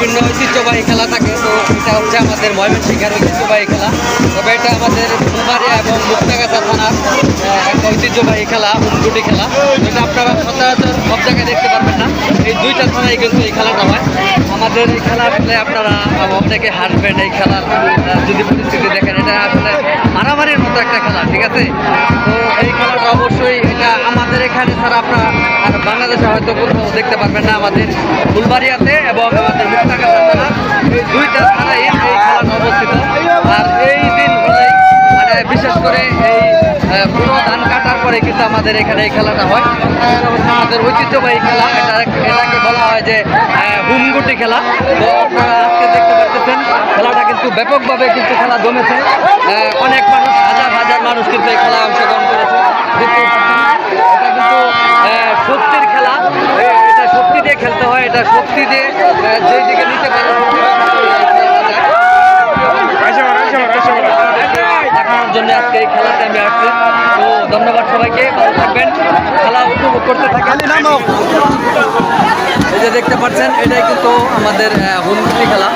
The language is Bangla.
বিভিন্ন ঐতিহ্যবাহী খেলা থাকে। তো এটা হচ্ছে আমাদের ময়মনসিংহের ঐতিহ্যবাহী খেলা। তবে এটা আমাদের ফুলবাড়িয়া এবং মুক্তাগাছা থানার একটা ঐতিহ্যবাহী খেলা, হুমগুটি খেলা। এটা আপনারা সচরাচর সব জায়গায় দেখতে পারবেন না। এই দুইটা থানায় কিন্তু এই খেলাটা হয়। আমাদের এই খেলা আসলে আপনারা অনেকে হাসবেন এই খেলার যদি পরিস্থিতি দেখেন, এটা আসলে মারামারির মতো একটা খেলা, ঠিক আছে? তো এই খেলাটা অবশ্যই এটা আমাদের এখানে ছাড়া আপনারা বাংলাদেশে হয়তো কোথাও দেখতে পারবেন না। আমাদের ফুলবাড়িয়াতে এবং আমাদের মুক্তাগাছা থানা, এই দুইটা থানায় এই খেলাটা অবস্থিত। আর এই দিন হলেই মানে বিশেষ করে এই পুরো ধান কাটার পরে কিন্তু আমাদের এখানে এই খেলাটা হয়। আমাদের ঐতিহ্যবাহী খেলা, এটাকে বলা হয় যে হুমগুটি খেলা। তো আপনারা আজকে দেখতে পাচ্ছেন খেলাটা কিন্তু ব্যাপকভাবে কিন্তু খেলা জমেছে। অনেক মানুষ, হাজার হাজার মানুষ কিন্তু এই খেলায় অংশগ্রহণ করেছে। কিন্তু এটা কিন্তু শক্তির খেলা, এটা শক্তি দিয়ে খেলতে হয়। এটা শক্তি দিয়ে যেই দিকে নিতে পারে দেখানোর জন্য আজকে এই খেলাতে আমি আসছি। তো ধন্যবাদ সবাইকে, ভালো থাকবেন, খেলা উপভোগ করতে থাকেন। এই যে দেখতে পাচ্ছেন এটাই কিন্তু আমাদের হুমগুটি খেলা।